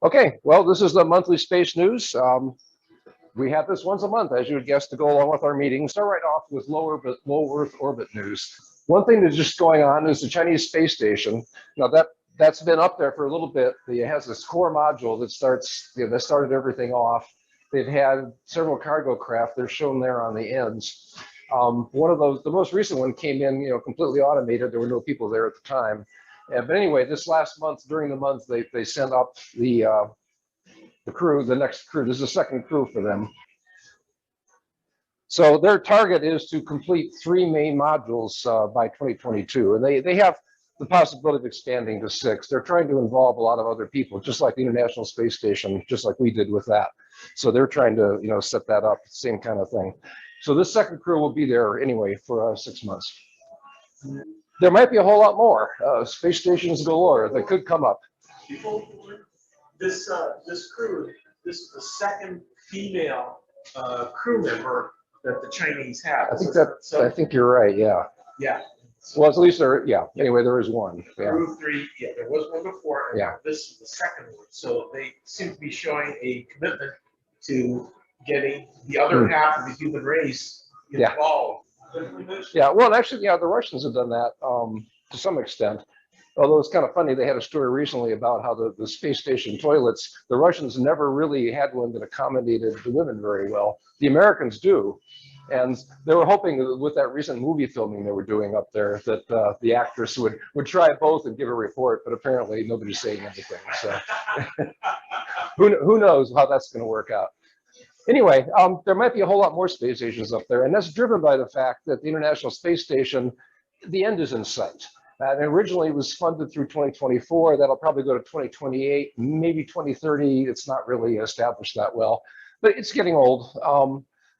Okay, well, this is the monthly space news. We have this once a month, as you would guess, to go along with our meetings. Start right off with low Earth orbit news. One thing that's just going on is the Chinese space station. Now that's been up there for a little bit. It has this core module that that started everything off. They've had several cargo craft. They're shown there on the ends. One of those, the most recent one, came in, completely automated. There were no people there at the time. But anyway, this last month, during the month, they sent up the crew, the next crew. This is the second crew for them. So their target is to complete 3 main modules by 2022, and they have the possibility of expanding to 6. They're trying to involve a lot of other people, just like the International Space Station, just like we did with that. So they're trying to, set that up, same kind of thing. So this second crew will be there anyway for 6 months. There might be a whole lot more space stations galore that could come up. This crew, this is the second female crew member that the Chinese have. I think you're right. Yeah. Yeah. Well, at least there. Yeah. Anyway, there is one. Yeah. Crew 3. Yeah, there was one before. Yeah. This is the second one. So they seem to be showing a commitment to getting the other half of the human race involved. Yeah. Well, actually, the Russians have done that to some extent. Although it's kind of funny, they had a story recently about how the space station toilets, the Russians never really had one that accommodated the women very well. The Americans do. And they were hoping that with that recent movie filming they were doing up there that the actress would try both and give a report, but apparently nobody's saying anything. So who knows how that's going to work out. Anyway, there might be a whole lot more space stations up there, and that's driven by the fact that the International Space Station, the end is in sight. And originally it was funded through 2024. That'll probably go to 2028, maybe 2030. It's not really established that well, but it's getting old.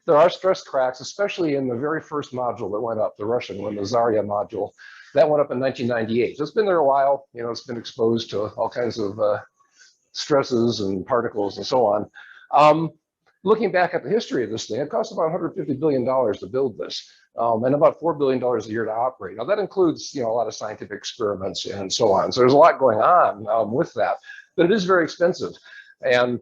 There are stress cracks, especially in the very first module that went up, the Russian one, the Zarya module. That went up in 1998. So it's been there a while. It's been exposed to all kinds of stresses and particles and so on. Looking back at the history of this thing, it cost about $150 billion to build this, and about $4 billion a year to operate. Now that includes, a lot of scientific experiments and so on. So there's a lot going on with that, but it is very expensive, and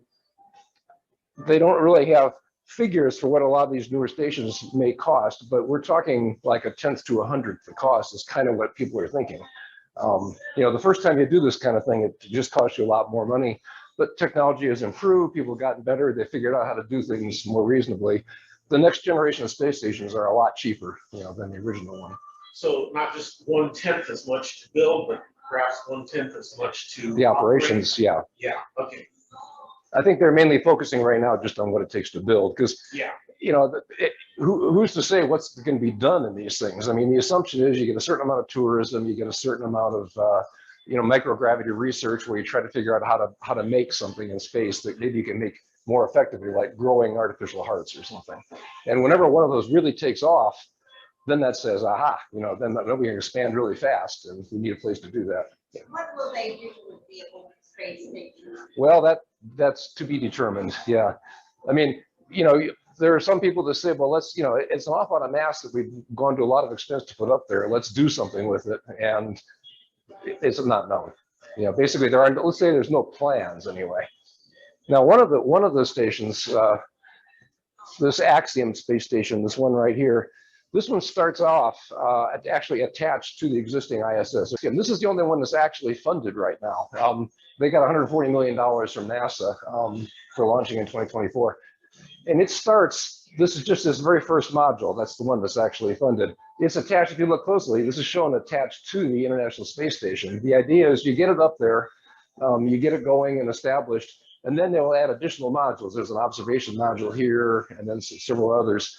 they don't really have figures for what a lot of these newer stations may cost. But we're talking like 1/10 to 100th the cost is kind of what people are thinking. The first time you do this kind of thing, it just costs you a lot more money. But technology has improved, people have gotten better, they figured out how to do things more reasonably. The next generation of space stations are a lot cheaper, than the original one. So not just 1/10 as much to build, but perhaps 1/10 as much to the operations, operate. Yeah, okay. I think they're mainly focusing right now just on what it takes to build, because who's to say what's going to be done in these things? I mean, the assumption is you get a certain amount of tourism, you get a certain amount of microgravity research where you try to figure out how to make something in space that maybe you can make more effectively, like growing artificial hearts or something. And whenever one of those really takes off, then that says, aha, then we can expand really fast, and we need a place to do that. What will they do with the space station? Well, that's to be determined. Yeah, I mean, there are some people that say, well, let's, it's an awful lot of mass that we've gone to a lot of expense to put up there. Let's do something with it, and it's not known. Basically, let's say there's no plans anyway. Now, one of the stations, this Axiom space station, this one right here, this one starts off actually attached to the existing ISS. And this is the only one that's actually funded right now. They got $140 million from NASA for launching in 2024. And it starts, this is just this very first module. That's the one that's actually funded. It's attached, if you look closely, this is shown attached to the International Space Station. The idea is you get it up there, you get it going and established, and then they will add additional modules. There's an observation module here, and then several others.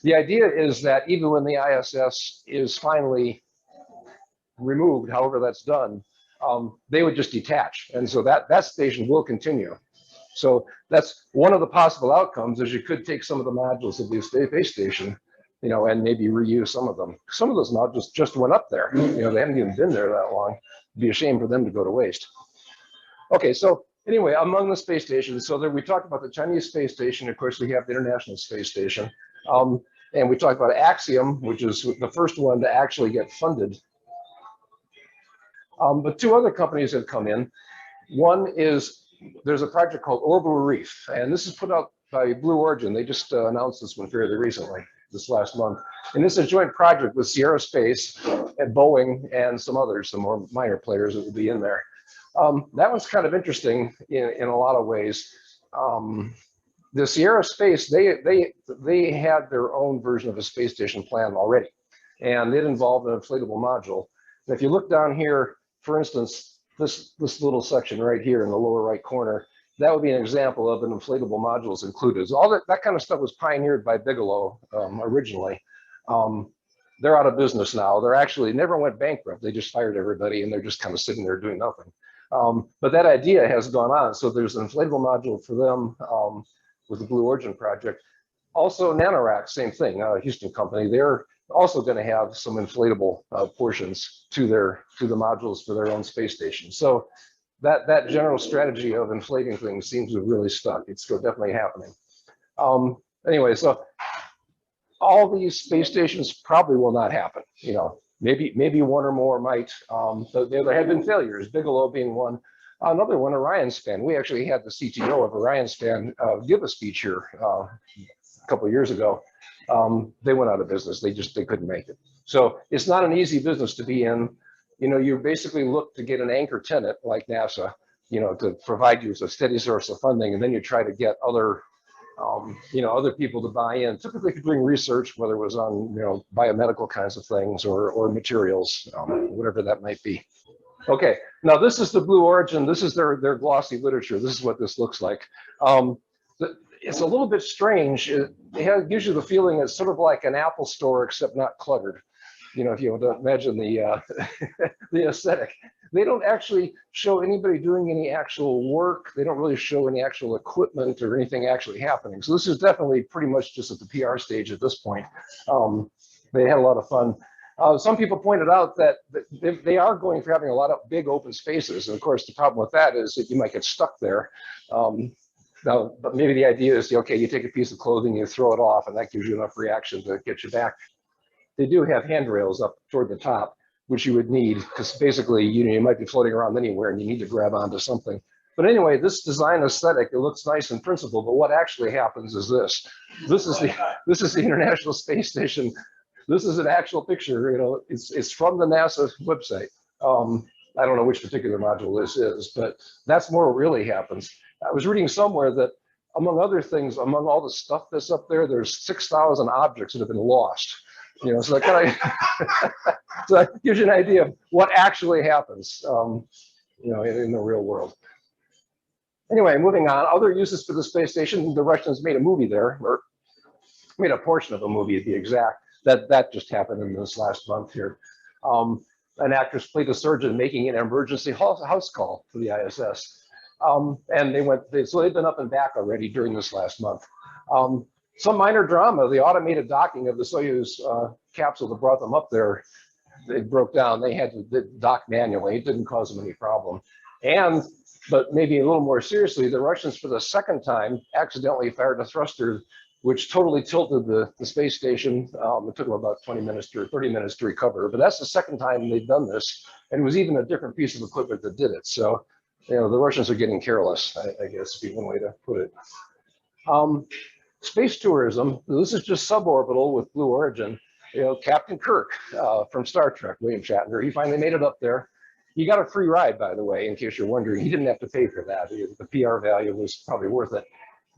The idea is that even when the ISS is finally removed, however that's done, they would just detach. And so that station will continue. So that's one of the possible outcomes, is you could take some of the modules of the space station, and maybe reuse some of them. Some of those modules just went up there. They haven't even been there that long. It'd be a shame for them to go to waste. Okay, so anyway, among the space stations, so we talked about the Chinese space station. Of course, we have the International Space Station. And we talked about Axiom, which is the first one to actually get funded. But 2 other companies have come in. One is there's a project called Orbital Reef, and this is put out by Blue Origin. They just announced this one fairly recently, this last month. And this is a joint project with Sierra Space and Boeing and some others, some more minor players that will be in there. That one's kind of interesting in a lot of ways. The Sierra Space, they had their own version of a space station plan already, and it involved an inflatable module. And if you look down here, for instance, this little section right here in the lower right corner, that would be an example of an inflatable modules included. So all that kind of stuff was pioneered by Bigelow originally. They're out of business now. They're actually never went bankrupt. They just fired everybody and they're just kind of sitting there doing nothing. But that idea has gone on. So there's an inflatable module for them with the Blue Origin project. Also Nanoracks, same thing, a Houston company. They're also going to have some inflatable portions to the modules for their own space station. So that general strategy of inflating things seems to have really stuck. It's definitely happening. Anyway, so all these space stations probably will not happen. You know, maybe one or more might. But there have been failures, Bigelow being one. Another one, Orion Span. We actually had the CTO of Orion Span give a speech here a couple of years ago. They went out of business. They couldn't make it. So it's not an easy business to be in. You know, you basically look to get an anchor tenant like NASA, you know, to provide you with a steady source of funding, and then you try to get other, you know, other people to buy in. Typically, could bring research, whether it was on, you know, biomedical kinds of things or materials, whatever that might be. Okay, now this is the Blue Origin. This is their glossy literature. This is what this looks like. It's a little bit strange. It gives you the feeling it's sort of like an Apple store, except not cluttered. You know, if you imagine the the aesthetic. They don't actually show anybody doing any actual work. They don't really show any actual equipment or anything actually happening. So this is definitely pretty much just at the PR stage at this point. They had a lot of fun. Some people pointed out that they are going for having a lot of big open spaces. And of course, the problem with that is that you might get stuck there. Now, but maybe the idea is, okay, you take a piece of clothing, you throw it off, and that gives you enough reaction to get you back. They do have handrails up toward the top, which you would need, because basically, you know, you might be floating around anywhere and you need to grab onto something. But anyway, this design aesthetic, it looks nice in principle, but what actually happens is this. This is the International Space Station. This is an actual picture, you know, it's from the NASA website. I don't know which particular module this is, but that's more what really happens. I was reading somewhere that among other things, among all the stuff that's up there, there's 6,000 objects that have been lost. You know, so that kind of so that gives you an idea of what actually happens, you know, in the real world. Anyway, moving on. Other uses for the space station. The Russians made a movie there, or made a portion of a movie to be exact. That just happened in this last month here. An actress played a surgeon making an emergency house call to the ISS. And so they've been up and back already during this last month. Some minor drama, the automated docking of the Soyuz capsule that brought them up there, it broke down. They had to dock manually. It didn't cause them any problem. But maybe a little more seriously, the Russians, for the second time, accidentally fired a thruster, which totally tilted the space station. It took them about 20 minutes or 30 minutes to recover. But that's the second time they've done this. And it was even a different piece of equipment that did it. So, you know, the Russians are getting careless, I guess, would be one way to put it. Space tourism, this is just suborbital with Blue Origin. You know, Captain Kirk from Star Trek, William Shatner, he finally made it up there. He got a free ride, by the way, in case you're wondering. He didn't have to pay for that. The PR value was probably worth it.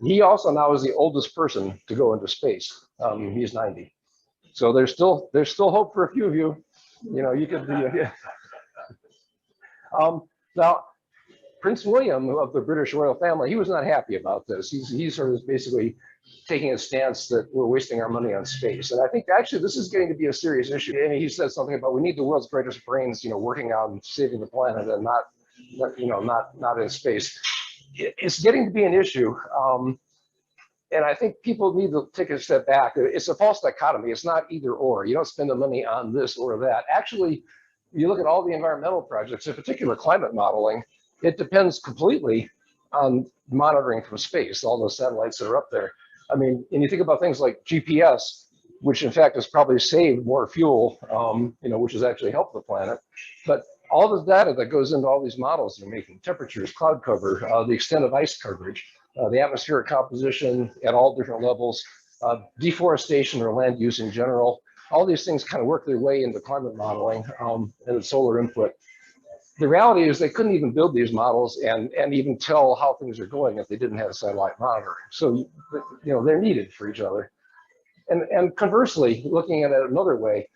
He also now is the oldest person to go into space. He's 90. So there's still hope for a few of you. You know, you could be. Now, Prince William of the British royal family, he was not happy about this. He sort of basically taking a stance that we're wasting our money on space. And I think actually this is getting to be a serious issue. And he said something about we need the world's greatest brains, you know, working on saving the planet and not in space. It's getting to be an issue. And I think people need to take a step back. It's a false dichotomy. It's not either or. You don't spend the money on this or that. Actually, you look at all the environmental projects, in particular climate modeling, it depends completely on monitoring from space, all those satellites that are up there. I mean, and you think about things like GPS, which in fact has probably saved more fuel, you know, which has actually helped the planet. But all the data that goes into all these models they're making, temperatures, cloud cover, the extent of ice coverage, the atmospheric composition at all different levels, deforestation or land use in general, all these things kind of work their way into climate modeling and solar input. The reality is they couldn't even build these models and even tell how things are going if they didn't have satellite monitoring. So, you know, they're needed for each other. And conversely, looking at it another way,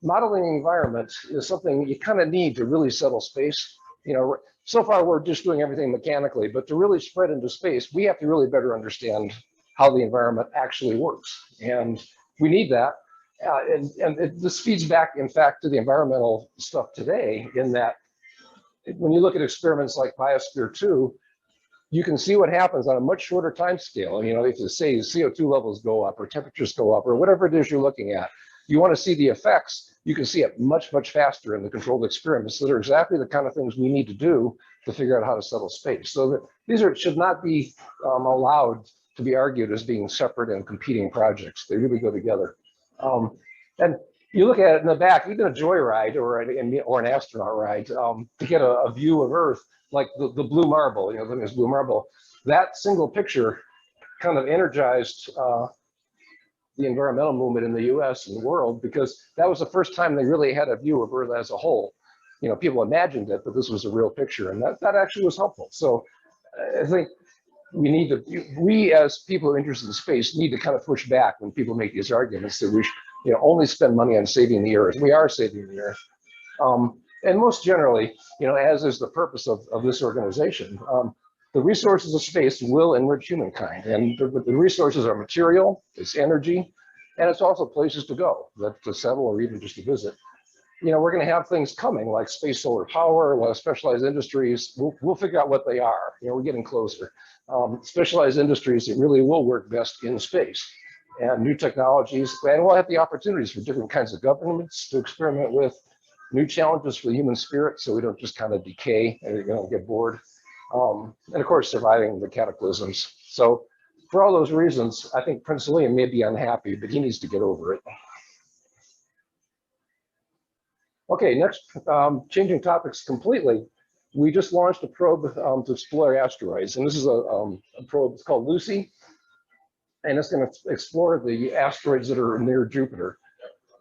modeling the environment is something you kind of need to really settle space. You know, so far we're just doing everything mechanically, but to really spread into space, we have to really better understand how the environment actually works. And we need that. This feeds back, in fact, to the environmental stuff today, in that when you look at experiments like Biosphere 2, you can see what happens on a much shorter time scale. You know, if you say CO2 levels go up or temperatures go up or whatever it is you're looking at, you want to see the effects, you can see it much, much faster in the controlled experiments that are exactly the kind of things we need to do to figure out how to settle space. So that these should not be allowed to be argued as being separate and competing projects. They really go together. And you look at it in the back, even a joyride or an astronaut ride, to get a view of Earth, like the blue marble, you know, this blue marble, that single picture kind of energized the environmental movement in the US and the world, because that was the first time they really had a view of Earth as a whole. You know, people imagined it, but this was a real picture, and that actually was helpful. So I think we as people who are interested in space need to kind of push back when people make these arguments that we should, you know, only spend money on saving the Earth. We are saving the Earth. And most generally, you know, as is the purpose of this organization, the resources of space will enrich humankind. And the resources are material, it's energy, and it's also places to go, to settle or even just to visit. You know, we're going to have things coming like space solar power, a lot of specialized industries. We'll figure out what they are. You know, we're getting closer. Specialized industries that really will work best in space, and new technologies. And we'll have the opportunities for different kinds of governments to experiment with, new challenges for the human spirit, so we don't just kind of decay and, you know, get bored. And of course, surviving the cataclysms. So for all those reasons, I think Prince William may be unhappy, but he needs to get over it. Okay, next, changing topics completely. We just launched a probe to explore asteroids, and this is a probe. It's called Lucy, and it's going to explore the asteroids that are near Jupiter.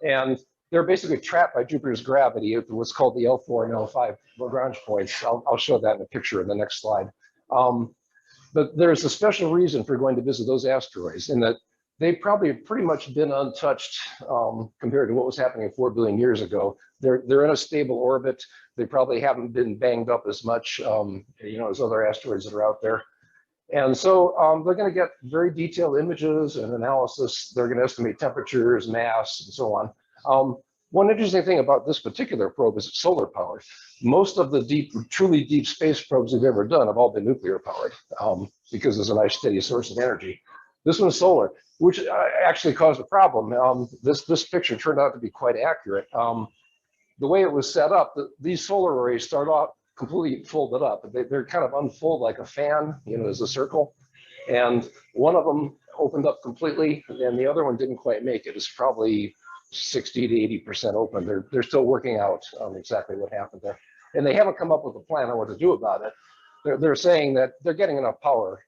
And they're basically trapped by Jupiter's gravity at what's called the L4 and L5 Lagrange points. I'll show that in a picture in the next slide. But there's a special reason for going to visit those asteroids, in that they've probably pretty much been untouched compared to what was happening 4 billion years ago. They're in a stable orbit. They probably haven't been banged up as much, you know, as other asteroids that are out there. And so they're going to get very detailed images and analysis. They're going to estimate temperatures, mass, and so on. One interesting thing about this particular probe is it's solar powered. Most of the truly deep space probes we've ever done have all been nuclear powered because there's a nice steady source of energy. This one's solar, which actually caused a problem. This picture turned out to be quite accurate. The way it was set up, these solar arrays start off completely folded up. They're kind of unfold like a fan, you know, as a circle. And one of them opened up completely, and the other one didn't quite make it. It's probably 60 to 80% open. They're still working out exactly what happened there. And they haven't come up with a plan on what to do about it. They're saying that they're getting enough power,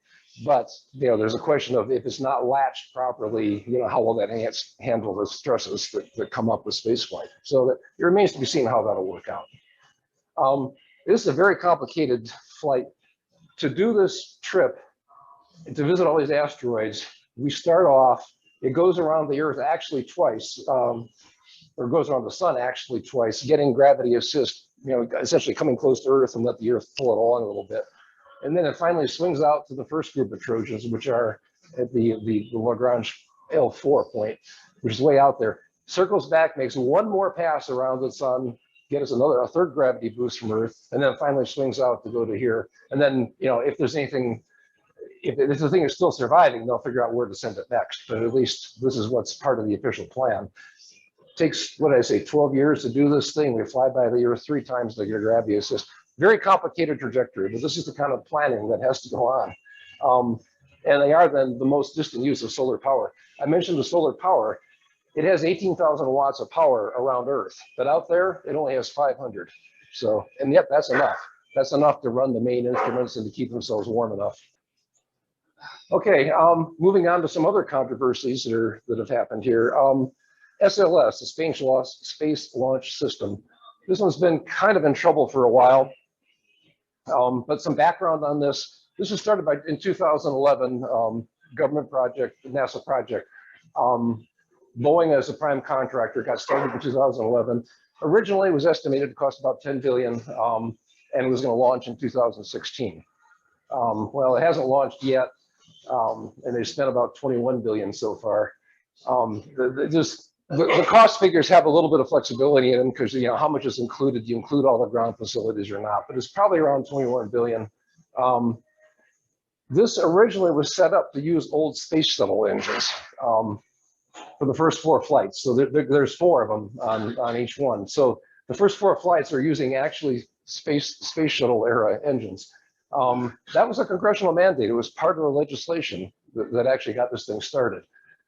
but, you know, there's a question of if it's not latched properly, you know, how will that handle the stresses that come up with spaceflight? So that it remains to be seen how that'll work out. This is a very complicated flight. To do this trip, to visit all these asteroids, we start off, it goes around the Earth actually twice, or goes around the sun actually twice, getting gravity assist, you know, essentially coming close to Earth and let the Earth pull it along a little bit. And then it finally swings out to the first group of Trojans, which are at the Lagrange L4 point, which is way out there. Circles back, makes one more pass around the sun, get us a third gravity boost from Earth, and then finally swings out to go to here. And then, you know, if there's anything, if the thing is still surviving, they'll figure out where to send it next. But at least this is what's part of the official plan. It takes, what did I say, 12 years to do this thing. We fly by the Earth 3 times to get a gravity assist. Very complicated trajectory, but this is the kind of planning that has to go on. And they are then the most distant use of solar power. I mentioned the solar power. It has 18,000 watts of power around Earth, but out there, it only has 500. So, and yet that's enough. That's enough to run the main instruments and to keep themselves warm enough. Okay, moving on to some other controversies that have happened here. SLS, the Space Launch System. This one's been kind of in trouble for a while. But some background on this. This was started in 2011, government project, NASA project. Boeing as a prime contractor got started in 2011. Originally, it was estimated to cost about $10 billion, and it was going to launch in 2016. Well, it hasn't launched yet, and they spent about $21 billion so far. The cost figures have a little bit of flexibility in them because, you know, how much is included? Do you include all the ground facilities or not? But it's probably around 21 billion. This originally was set up to use old space shuttle engines for the first 4 flights. So there's 4 of them on each one. So the first 4 flights are using actually space shuttle era engines. That was a congressional mandate. It was part of the legislation that actually got this thing started.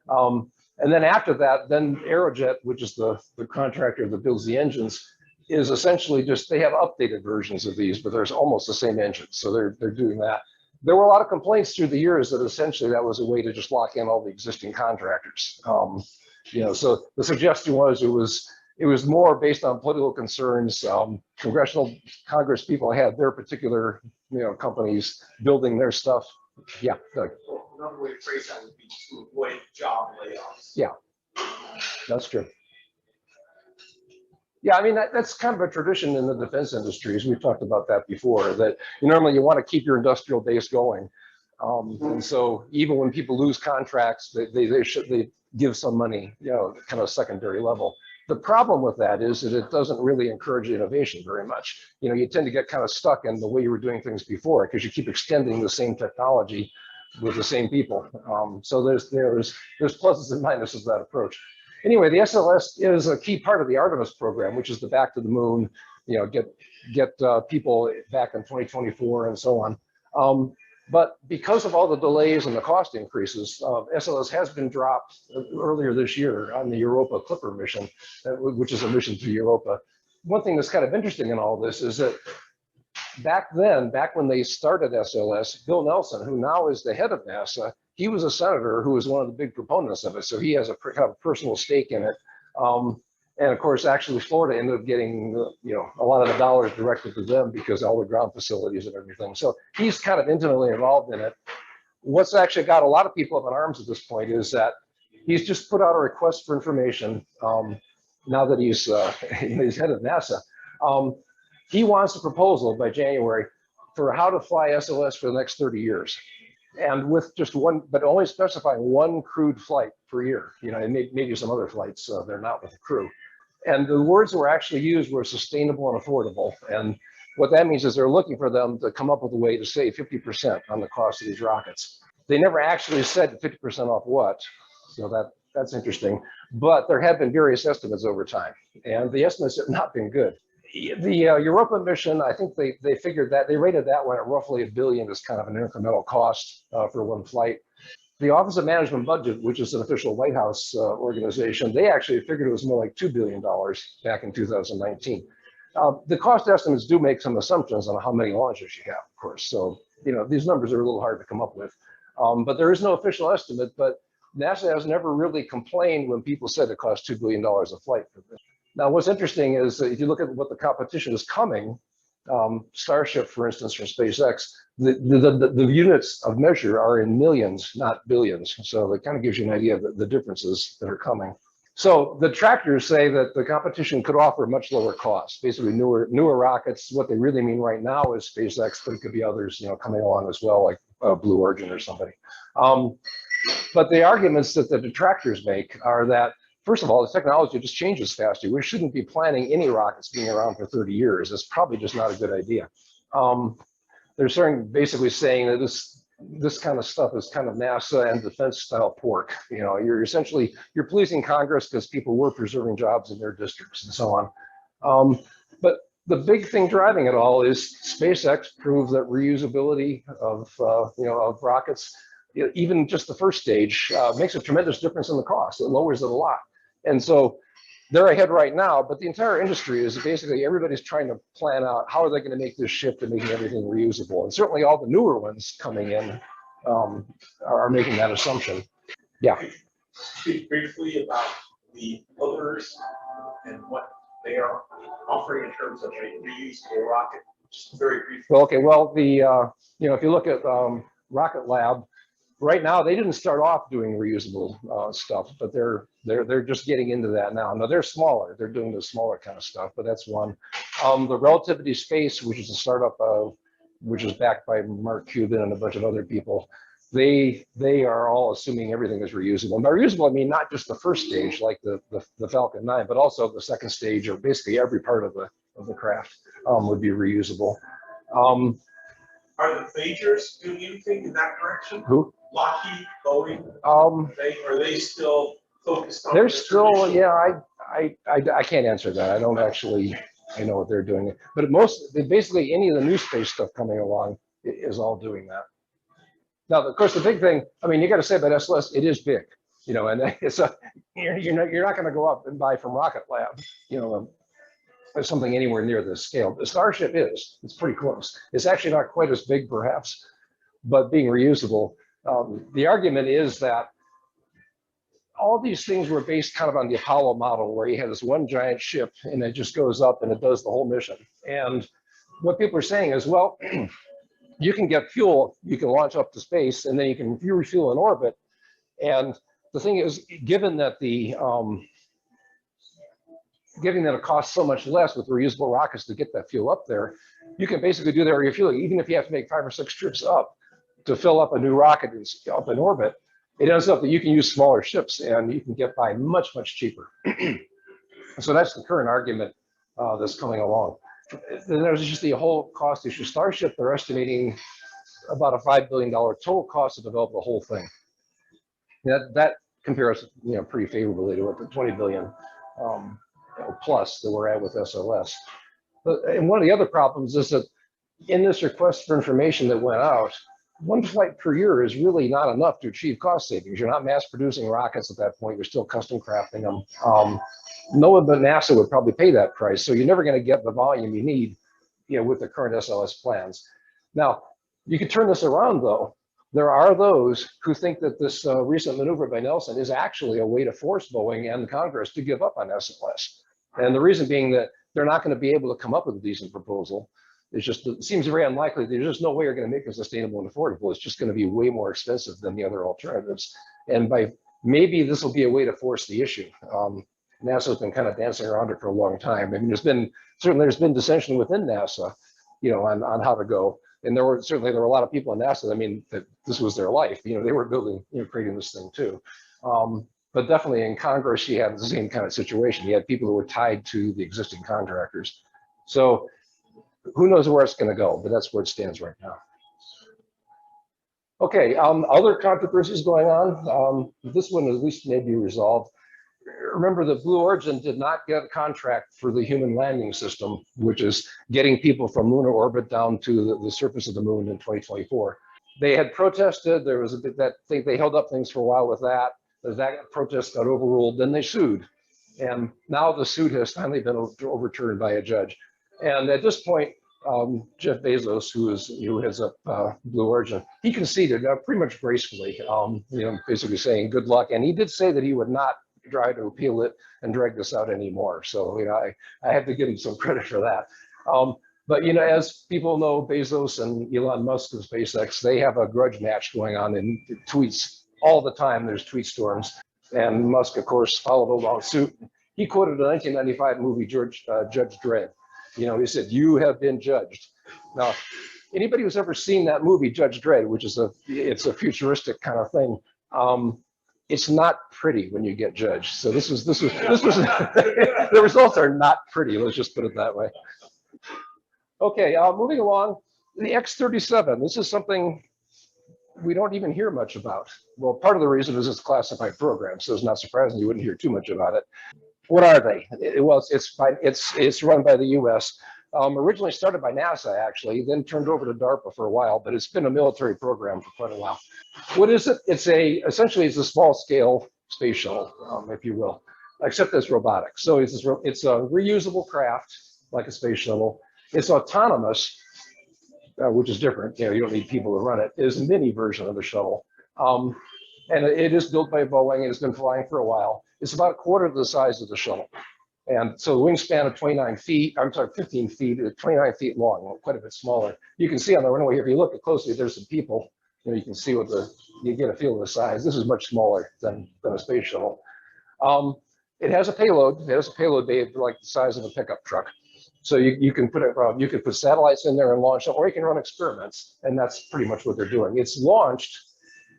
And then after that, then Aerojet, which is the contractor that builds the engines, is essentially just, they have updated versions of these, but there's almost the same engines. So they're doing that. There were a lot of complaints through the years that essentially that was a way to just lock in all the existing contractors. You know, so the suggestion was it was more based on political concerns. Congress people had their particular, you know, companies building their stuff. Yeah. Another way to phrase that would be to avoid job layoffs. Yeah, that's true. Yeah, I mean, that's kind of a tradition in the defense industries. We've talked about that before, that normally you want to keep your industrial base going. And so even when people lose contracts, they give some money, you know, kind of secondary level. The problem with that is that it doesn't really encourage innovation very much. You know, you tend to get kind of stuck in the way you were doing things before because you keep extending the same technology with the same people. So there's pluses and minuses of that approach. Anyway, the SLS is a key part of the Artemis program, which is the back to the moon, you know, get people back in 2024 and so on. But because of all the delays and the cost increases, SLS has been dropped earlier this year on the Europa Clipper mission, which is a mission to Europa. One thing that's kind of interesting in all this is that back when they started SLS, Bill Nelson, who now is the head of NASA, he was a senator who was one of the big proponents of it. So he has a kind of personal stake in it. And of course, actually, Florida ended up getting, you know, a lot of the dollars directed to them because all the ground facilities and everything. So he's kind of intimately involved in it. What's actually got a lot of people up in arms at this point is that he's just put out a request for information now that he's head of NASA. He wants a proposal by January for how to fly SLS for the next 30 years. And with just one, but only specifying one crewed flight per year, you know, and maybe some other flights they're not with the crew. And the words that were actually used were sustainable and affordable. And what that means is they're looking for them to come up with a way to save 50% on the cost of these rockets. They never actually said 50% off what, so that's interesting. But there have been various estimates over time, and the estimates have not been good. The Europa mission, I think they figured that, they rated that one at roughly $1 billion as kind of an incremental cost for one flight. The Office of Management Budget, which is an official White House organization, they actually figured it was more like $2 billion back in 2019. The cost estimates do make some assumptions on how many launches you have, of course. So, you know, these numbers are a little hard to come up with. But there is no official estimate, but NASA has never really complained when people said it cost $2 billion a flight for this. Now, what's interesting is if you look at what the competition is coming, Starship, for instance, from SpaceX, the units of measure are in millions, not billions. So that kind of gives you an idea of the differences that are coming. So the detractors say that the competition could offer much lower costs, basically newer rockets. What they really mean right now is SpaceX, but it could be others, you know, coming along as well, like Blue Origin or somebody. But the arguments that the detractors make are that, first of all, the technology just changes faster. We shouldn't be planning any rockets being around for 30 years. It's probably just not a good idea. They're basically saying that this kind of stuff is kind of NASA and defense style pork. You know, you're pleasing Congress because people were preserving jobs in their districts and so on. But the big thing driving it all is SpaceX proved that reusability of rockets, even just the first stage, makes a tremendous difference in the cost. It lowers it a lot. And so they're ahead right now, but the entire industry is basically everybody's trying to plan out how are they going to make this shift to making everything reusable. And certainly all the newer ones coming in are making that assumption. Yeah. Speak briefly about the others and what they are offering in terms of a reusable rocket. Just very briefly. Well, okay. Well, if you look at Rocket Lab, right now they didn't start off doing reusable stuff, but they're just getting into that now. Now they're smaller. They're doing the smaller kind of stuff, but that's one. The Relativity Space, which is a startup which is backed by Mark Cuban and a bunch of other people, they are all assuming everything is reusable. And by reusable, I mean not just the first stage like the Falcon 9, but also the second stage, or basically every part of the craft would be reusable. Are the majors doing anything in that direction? Who? Lockheed, Boeing. Are they still focused on? They're still, yeah. I can't answer that. I don't actually. I know what they're doing, but basically any of the new space stuff coming along is all doing that. Now, of course, the big thing. I mean, you got to say about SLS, it is big, and it's you're not going to go up and buy from Rocket Lab, something anywhere near this scale. The Starship is. It's pretty close. It's actually not quite as big, perhaps, but being reusable. The argument is that all these things were based kind of on the Apollo model, where you had this one giant ship and it just goes up and it does the whole mission. And what people are saying is, well, you can get fuel, you can launch up to space, and then you can refuel in orbit. And the thing is, given that it costs so much less with reusable rockets to get that fuel up there, you can basically do that refueling, even if you have to make 5 or 6 trips up to fill up a new rocket up in orbit. It ends up that you can use smaller ships and you can get by much, much cheaper. So that's the current argument that's coming along. Then there's just the whole cost issue. Starship, they're estimating about a $5 billion total cost to develop the whole thing. That compares, pretty favorably to what the 20 billion plus that we're at with SLS. And one of the other problems is that in this request for information that went out, one flight per year is really not enough to achieve cost savings. You're not mass producing rockets at that point. You're still custom crafting them. No one but NASA would probably pay that price. So you're never going to get the volume you need, with the current SLS plans. Now, you could turn this around, though. There are those who think that this recent maneuver by Nelson is actually a way to force Boeing and Congress to give up on SLS. And the reason being that they're not going to be able to come up with a decent proposal. It seems very unlikely. There's just no way you're going to make it sustainable and affordable. It's just going to be way more expensive than the other alternatives. And maybe this will be a way to force the issue. NASA's been kind of dancing around it for a long time. I mean, there's been dissension within NASA, on how to go. And there were a lot of people in NASA. I mean, that this was their life. They were building, creating this thing too. But definitely in Congress, you had the same kind of situation. You had people who were tied to the existing contractors. So who knows where it's going to go, but that's where it stands right now. Okay, other controversies going on. This one at least may be resolved. Remember that Blue Origin did not get a contract for the human landing system, which is getting people from lunar orbit down to the surface of the moon in 2024. They had protested. There was a bit that thing, they held up things for a while with that. That protest got overruled. Then they sued. And now the suit has finally been overturned by a judge. And at this point, Jeff Bezos, who heads up Blue Origin, he conceded pretty much gracefully, basically saying good luck. And he did say that he would not try to appeal it and drag this out anymore. So I have to give him some credit for that. But as people know, Bezos and Elon Musk of SpaceX, they have a grudge match going on in tweets all the time. There's tweet storms, and Musk, of course, followed along suit. He quoted a 1995 movie, Judge Dredd. He said, "You have been judged." Now, anybody who's ever seen that movie, Judge Dredd, which is it's a futuristic kind of thing, it's not pretty when you get judged. So this was the results are not pretty. Let's just put it that way. Okay, moving along, the X-37. This is something we don't even hear much about. Well, part of the reason is it's a classified program, so it's not surprising you wouldn't hear too much about it. What are they? Well, it's run by the U.S. Originally started by NASA, actually, then turned over to DARPA for a while, but it's been a military program for quite a while. What is it? Essentially it's a small scale space shuttle, if you will. except it's robotic. So it's a reusable craft, like a space shuttle. It's autonomous, which is different. You know, you don't need people to run it. It is a mini version of the shuttle. And it is built by Boeing. It's been flying for a while. It's about a quarter of the size of the shuttle. And so the wingspan of 29 feet, I'm sorry, 15 feet, 29 feet long, quite a bit smaller. You can see on the runway here, if you look closely, there's some people. You know, you can see what you get a feel of the size. This is much smaller than a space shuttle. It has a payload. It has a payload bay like the size of a pickup truck. So you can put satellites in there and launch them, or you can run experiments, and that's pretty much what they're doing. It's launched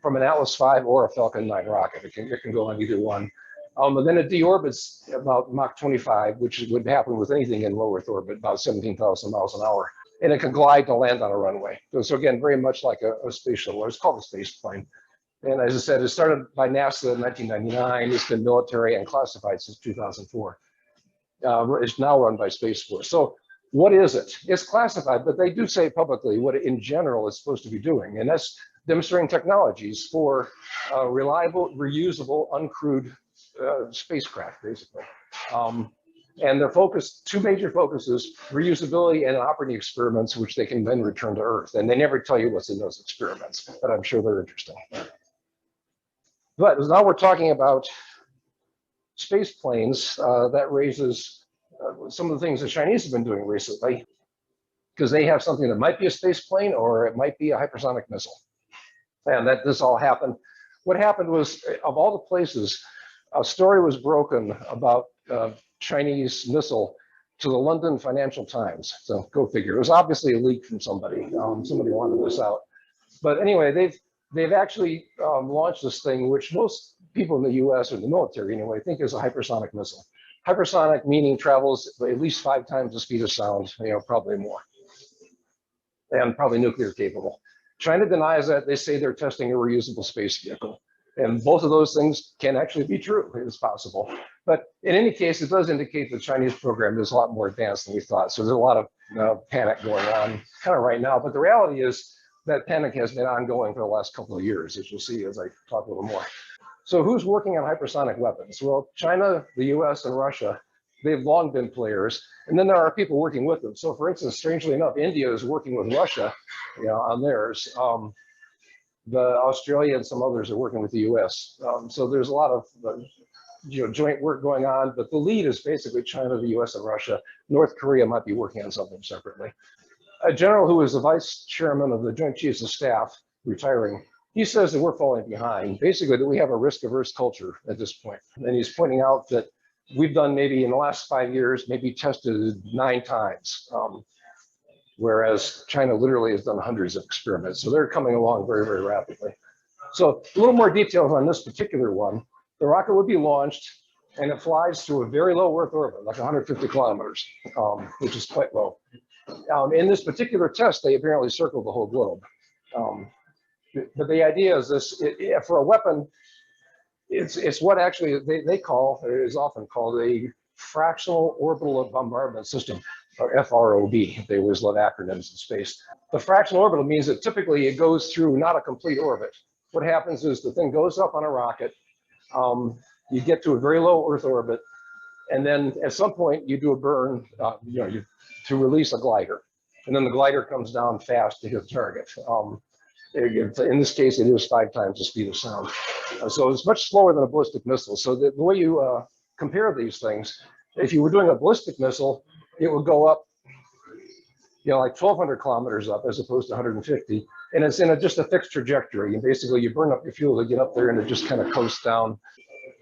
from an Atlas V or a Falcon 9 rocket. It can go on either one. And then it deorbits about Mach 25, which would happen with anything in low Earth orbit, about 17,000 miles an hour. And it can glide to land on a runway. So again, very much like a space shuttle. It's called a space plane. And as I said, it started by NASA in 1999. It's been military and classified since 2004. It's now run by Space Force. So what is it? It's classified, but they do say publicly what in general it's supposed to be doing. And that's demonstrating technologies for reliable, reusable, uncrewed spacecraft, basically. And they're focused, two major focuses, reusability and operating experiments, which they can then return to Earth. And they never tell you what's in those experiments, but I'm sure they're interesting. But now we're talking about space planes. That raises some of the things the Chinese have been doing recently, because they have something that might be a space plane or it might be a hypersonic missile. And that this all happened. What happened was, of all the places, a story was broken about Chinese missile to the London Financial Times. So go figure. It was obviously a leak from somebody. Somebody wanted this out. But anyway, they've actually launched this thing, which most people in the U.S. or the military anyway think is a hypersonic missile. Hypersonic meaning travels at least 5 times the speed of sound, probably more, and probably nuclear capable. China denies that. They say they're testing a reusable space vehicle. And both of those things can actually be true. It's possible. But in any case, it does indicate the Chinese program is a lot more advanced than we thought. So there's a lot of panic going on kind of right now. But the reality is that panic has been ongoing for the last couple of years, as you'll see as I talk a little more. So who's working on hypersonic weapons? Well, China, the US, and Russia, they've long been players. And then there are people working with them. So for instance, strangely enough, India is working with Russia on theirs. Australia and some others are working with the US. So there's a lot of joint work going on, but the lead is basically China, the US, and Russia. North Korea might be working on something separately. A general who is the vice chairman of the Joint Chiefs of Staff, retiring, he says that we're falling behind. Basically, that we have a risk-averse culture at this point. And he's pointing out that we've done maybe in the last 5 years, maybe tested 9 times. Whereas China literally has done hundreds of experiments. So they're coming along very, very rapidly. So a little more details on this particular one. The rocket would be launched and it flies through a very low Earth orbit, like 150 kilometers, which is quite low. In this particular test, they apparently circled the whole globe. But the idea is this, for a weapon, it's what actually they call, or is often called, a fractional orbital bombardment system, or FROB. They always love acronyms in space. The fractional orbital means that typically it goes through not a complete orbit. What happens is the thing goes up on a rocket, you get to a very low Earth orbit, and then at some point you do a burn, to release a glider. And then the glider comes down fast to hit the target. In this case, it is 5 times the speed of sound. So it's much slower than a ballistic missile. So the way you compare these things, if you were doing a ballistic missile, it would go up, like 1,200 kilometers up as opposed to 150. And it's in just a fixed trajectory. And basically you burn up your fuel to get up there and it just kind of coasts down.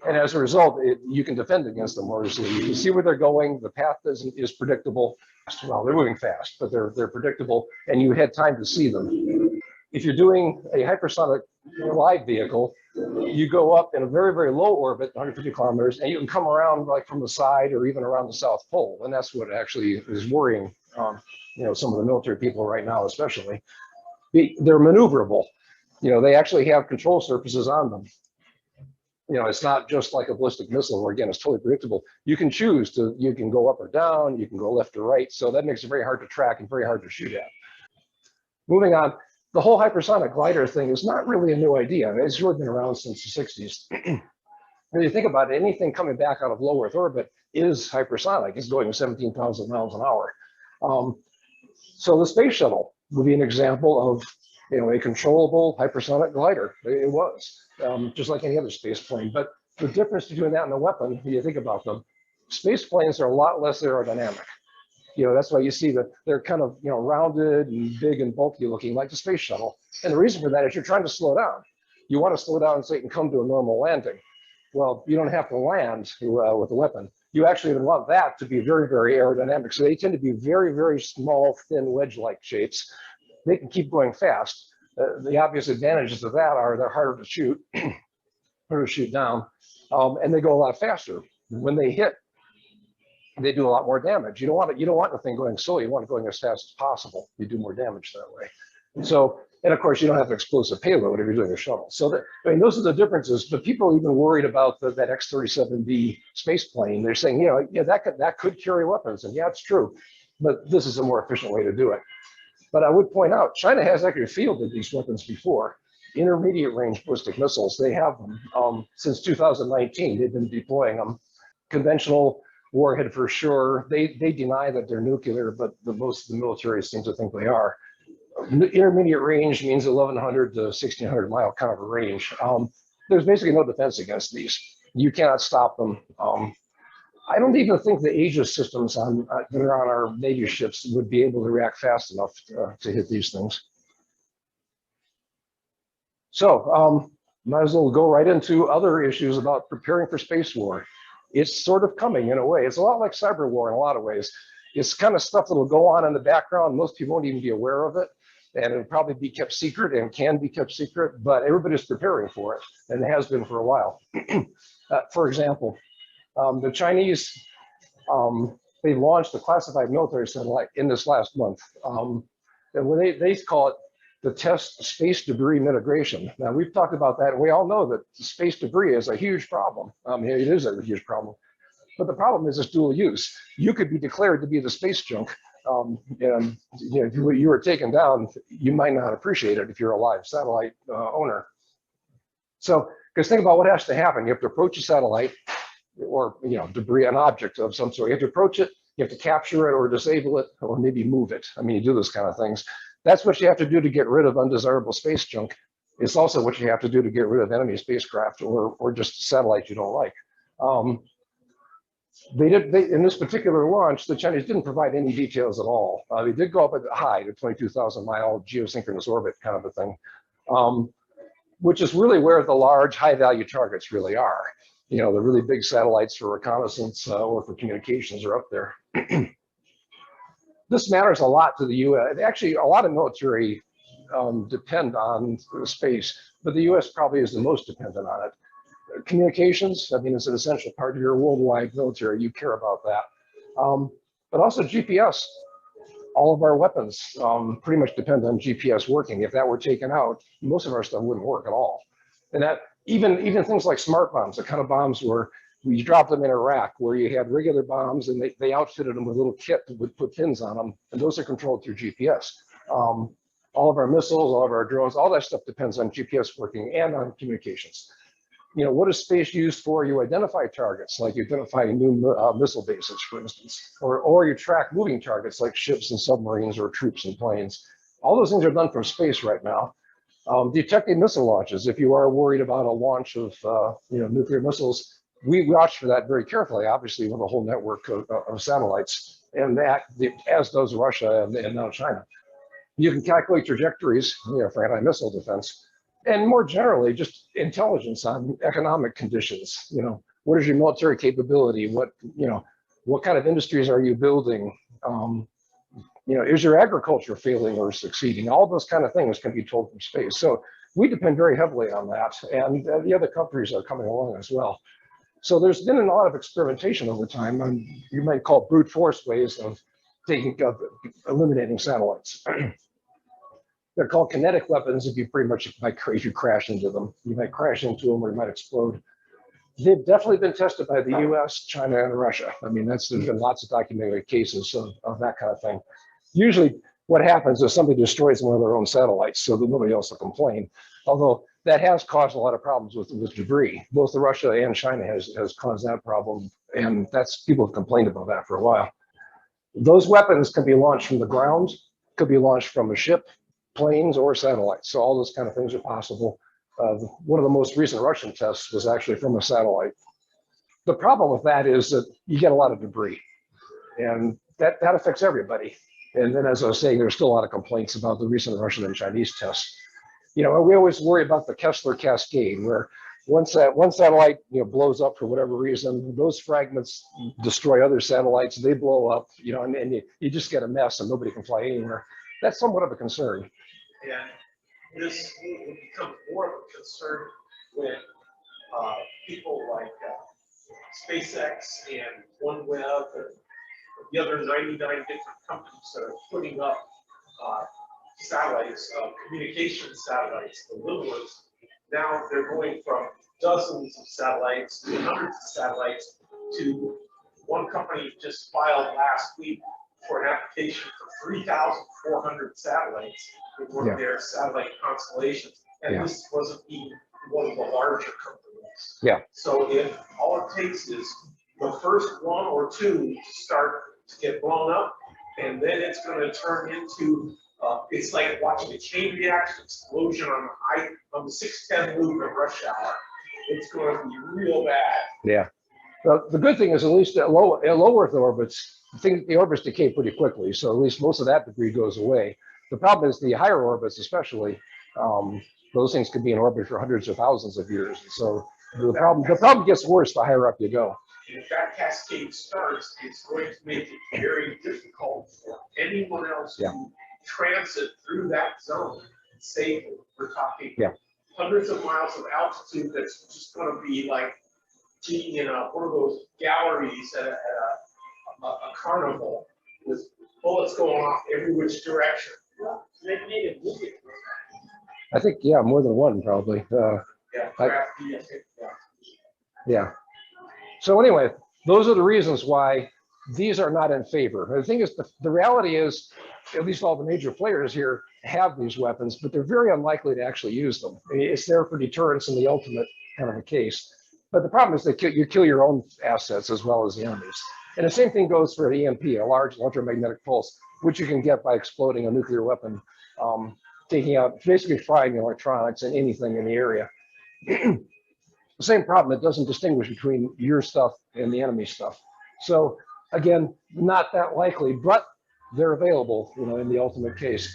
And as a result, you can defend against them more easily. You can see where they're going. The path is predictable. Well, they're moving fast, but they're predictable, and you had time to see them. If you're doing a hypersonic glide vehicle, you go up in a very, very low orbit, 150 kilometers, and you can come around like from the side or even around the South Pole. And that's what actually is worrying, some of the military people right now, especially. They're maneuverable. They actually have control surfaces on them. It's not just like a ballistic missile where, again, it's totally predictable. You can choose you can go up or down, you can go left or right. So that makes it very hard to track and very hard to shoot at. Moving on, the whole hypersonic glider thing is not really a new idea. It's really been around since the 60s. When you think about it, anything coming back out of low Earth orbit is hypersonic. It's going 17,000 miles an hour. So the space shuttle would be an example of, a controllable hypersonic glider. It was, just like any other space plane. But the difference between that and a weapon, when you think about them, space planes are a lot less aerodynamic. That's why you see that they're kind of, rounded and big and bulky looking like the space shuttle. And the reason for that is you're trying to slow down. You want to slow down so you can come to a normal landing. Well, you don't have to land with a weapon. You actually even want that to be very, very aerodynamic. So they tend to be very, very small, thin wedge-like shapes. They can keep going fast. The obvious advantages of that are they're harder to shoot, down, and they go a lot faster. When they hit, they do a lot more damage. You don't want the thing going slow. You want it going as fast as possible. You do more damage that way. And of course, you don't have explosive payload if you're doing a shuttle. So those are the differences. But people even worried about that X-37B space plane. They're saying, that could carry weapons, and yeah, it's true. But this is a more efficient way to do it. But I would point out, China has actually fielded these weapons before. Intermediate range ballistic missiles, they have them since 2019. They've been deploying them. Conventional warhead for sure. They deny that they're nuclear, but most of the military seems to think they are. Intermediate range means 1,100 to 1,600 mile kind of a range. There's basically no defense against these. You cannot stop them. I don't even think the Aegis systems that are on our Navy ships would be able to react fast enough to hit these things. So might as well go right into other issues about preparing for space war. It's sort of coming in a way. It's a lot like cyber war in a lot of ways. It's kind of stuff that will go on in the background. Most people won't even be aware of it. And it'll probably be kept secret and can be kept secret, but everybody's preparing for it, and it has been for a while. For example, the Chinese, they launched a classified military satellite in this last month. And when they call it the test space debris mitigation. Now, we've talked about that, and we all know that space debris is a huge problem. It is a huge problem. But the problem is it's dual use. You could be declared to be the space junk, and if you were taken down, you might not appreciate it if you're a live satellite owner. So, because think about what has to happen. You have to approach a satellite, or debris, an object of some sort. You have to approach it, you have to capture it or disable it, or maybe move it. You do those kind of things. That's what you have to do to get rid of undesirable space junk. It's also what you have to do to get rid of enemy spacecraft or just satellites you don't like. In this particular launch, the Chinese didn't provide any details at all. They did go up at high to 22,000 mile geosynchronous orbit kind of a thing, which is really where the large high value targets really are. The really big satellites for reconnaissance or for communications are up there. This matters a lot to the US. Actually, a lot of military depend on space, but the US probably is the most dependent on it. Communications, it's an essential part of your worldwide military. You care about that. But also GPS. All of our weapons pretty much depend on GPS working. If that were taken out, most of our stuff wouldn't work at all. And that even things like smart bombs, the kind of bombs where we dropped them in Iraq, where you had regular bombs and they outfitted them with a little kit that would put pins on them, and those are controlled through GPS. All of our missiles, all of our drones, all that stuff depends on GPS working and on communications. What is space used for? You identify targets, like you identify new missile bases, for instance, or you track moving targets like ships and submarines or troops and planes. All those things are done from space right now. Detecting missile launches, if you are worried about a launch of nuclear missiles, we watch for that very carefully, obviously, with a whole network of satellites, and as does Russia and now China. You can calculate trajectories for anti-missile defense. And more generally, just intelligence on economic conditions. What is your military capability? What kind of industries are you building? Is your agriculture failing or succeeding? All those kind of things can be told from space. So we depend very heavily on that, and the other countries are coming along as well. So there's been a lot of experimentation over time, and you might call brute force ways of eliminating satellites. They're called kinetic weapons if you if you crash into them. You might crash into them or you might explode. They've definitely been tested by the US, China, and Russia. There's been lots of documented cases of that kind of thing. Usually what happens is somebody destroys one of their own satellites so that nobody else will complain. Although that has caused a lot of problems with debris. Both Russia and China has caused that problem. And that's, people have complained about that for a while. Those weapons can be launched from the ground, could be launched from a ship, planes, or satellites. So all those kind of things are possible. One of the most recent Russian tests was actually from a satellite. The problem with that is that you get a lot of debris, and that affects everybody. And then, as I was saying, there's still a lot of complaints about the recent Russian and Chinese tests. You know, we always worry about the Kessler cascade, where one satellite, you know, blows up for whatever reason, those fragments destroy other satellites, they blow up, you know, and you just get a mess and nobody can fly anywhere. That's somewhat of a concern. And this will become more of a concern when people like SpaceX and OneWeb and the other 99 different companies that are putting up satellites, communication satellites, the little ones. Now they're going from dozens of satellites to hundreds of satellites to one company just filed last week for an application for 3,400 satellites in one of their satellite constellations. And this wasn't even one of the larger companies. Yeah. So if all it takes is the first one or two to start to get blown up, and then it's going to turn into it's like watching a chain reaction explosion on the 610 loop at rush hour. It's going to be real bad. Yeah. Well, the good thing is, at least at low Earth orbits, the orbits decay pretty quickly. So at least most of that debris goes away. The problem is the higher orbits, especially, those things could be in orbit for hundreds or thousands of years. So the problem gets worse the higher up you go. And if that cascade starts, it's going to make it very difficult for anyone else to transit through that zone safely. We're talking hundreds of miles of altitude that's just going to be like being in one of those galleries at a carnival with bullets going off every which direction. Well, they made a movie. I think, more than one probably. So anyway, those are the reasons why these are not in favor. The thing is, the reality is, at least all the major players here have these weapons, but they're very unlikely to actually use them. I mean, it's there for deterrence in the ultimate kind of a case. But the problem is that you kill your own assets as well as the enemy's. And the same thing goes for the EMP, a large electromagnetic pulse, which you can get by exploding a nuclear weapon, taking out, basically frying the electronics and anything in the area. The same problem, it doesn't distinguish between your stuff and the enemy stuff. So again, not that likely, but they're available, you know, in the ultimate case.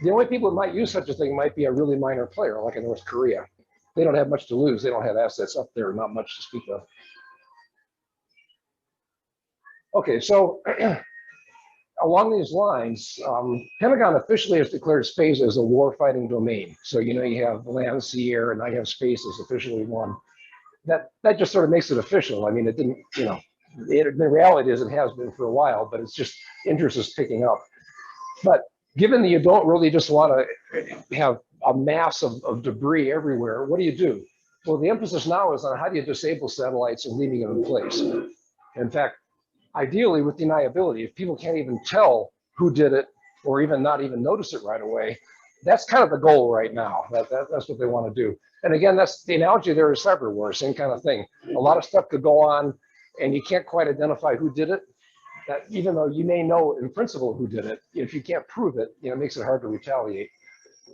The only people that might use such a thing might be a really minor player, like in North Korea. They don't have much to lose. They don't have assets up there, not much to speak of. Okay, so along these lines, Pentagon officially has declared space as a warfighting domain. So, you know, you have land, sea, air, and now you have space as officially one. That just sort of makes it official. I mean, it didn't, you know, the reality is it has been for a while, but it's just interest is picking up. But given that you don't really just want to have a mass of debris everywhere, what do you do? Well, the emphasis now is on how do you disable satellites and leaving them in place. In fact, ideally with deniability, if people can't even tell who did it or even not even notice it right away, that's kind of the goal right now. That's what they want to do. And again, that's the analogy there is cyber war, same kind of thing. A lot of stuff could go on and you can't quite identify who did it. That even though you may know in principle who did it, if you can't prove it, you know, it makes it hard to retaliate.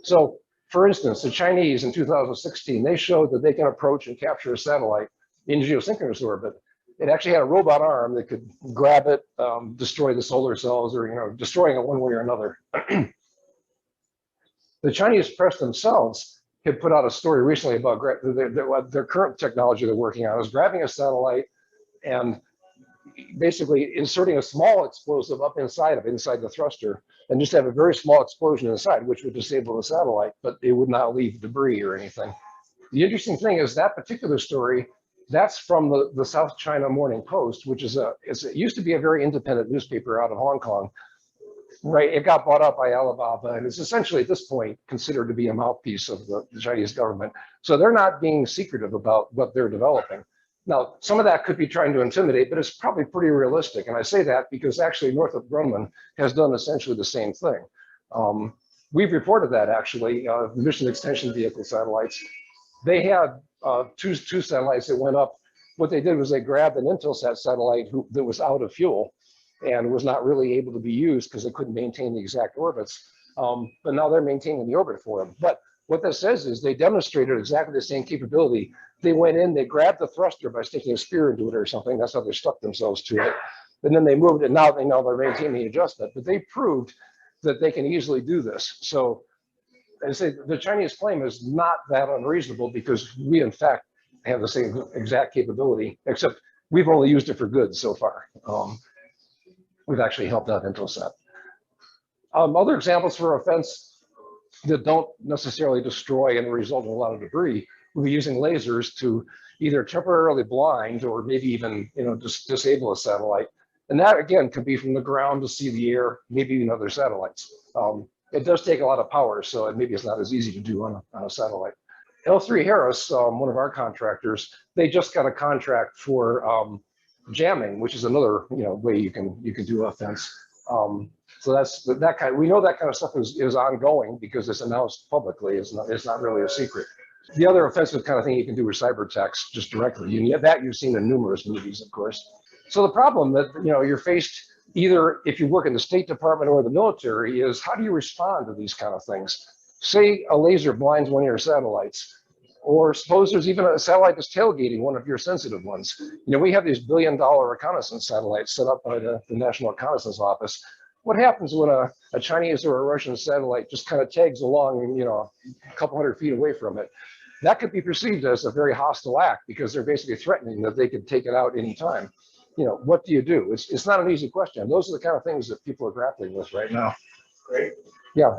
So for instance, the Chinese in 2016, they showed that they can approach and capture a satellite in geosynchronous orbit. It actually had a robot arm that could grab it, destroy the solar cells, or, you know, destroying it one way or another. The Chinese press themselves had put out a story recently about their current technology they're working on is grabbing a satellite and basically inserting a small explosive up inside the thruster, and just have a very small explosion inside, which would disable the satellite, but it would not leave debris or anything. The interesting thing is that particular story, that's from the South China Morning Post, which is it used to be a very independent newspaper out of Hong Kong. Right, it got bought up by Alibaba, and it's essentially at this point considered to be a mouthpiece of the Chinese government. So they're not being secretive about what they're developing. Now, some of that could be trying to intimidate, but it's probably pretty realistic. And I say that because actually Northrop Grumman has done essentially the same thing. We've reported that actually, mission extension vehicle satellites. They had two satellites that went up. What they did was they grabbed an Intelsat satellite that was out of fuel and was not really able to be used because they couldn't maintain the exact orbits. But now they're maintaining the orbit for them. But what that says is they demonstrated exactly the same capability. They went in, they grabbed the thruster by sticking a spear into it or something. That's how they stuck themselves to it. And then they moved it. Now they know they're maintaining the adjustment, but they proved that they can easily do this. So I say the Chinese claim is not that unreasonable because we in fact have the same exact capability, except we've only used it for good so far. We've actually helped out Intelsat. Other examples for offense that don't necessarily destroy and result in a lot of debris would be using lasers to either temporarily blind or maybe even just disable a satellite. And that again can be from the ground to see the air, maybe even other satellites. It does take a lot of power, so maybe it's not as easy to do on a satellite. L3 Harris, one of our contractors, they just got a contract for jamming, which is another way you can do offense. So that's that kind. We know that kind of stuff is ongoing because it's announced publicly. It's not really a secret. The other offensive kind of thing you can do is cyber attacks just directly. And that you've seen in numerous movies, of course. So the problem that you're faced either if you work in the State Department or the military is how do you respond to these kind of things? Say a laser blinds one of your satellites, or suppose there's even a satellite that's tailgating one of your sensitive ones. We have these $billion reconnaissance satellites set up by the National Reconnaissance Office. What happens when a Chinese or a Russian satellite just kind of tags along, a couple hundred feet away from it? That could be perceived as a very hostile act because they're basically threatening that they could take it out anytime. What do you do? It's not an easy question. Those are the kind of things that people are grappling with right now. Great. Yeah.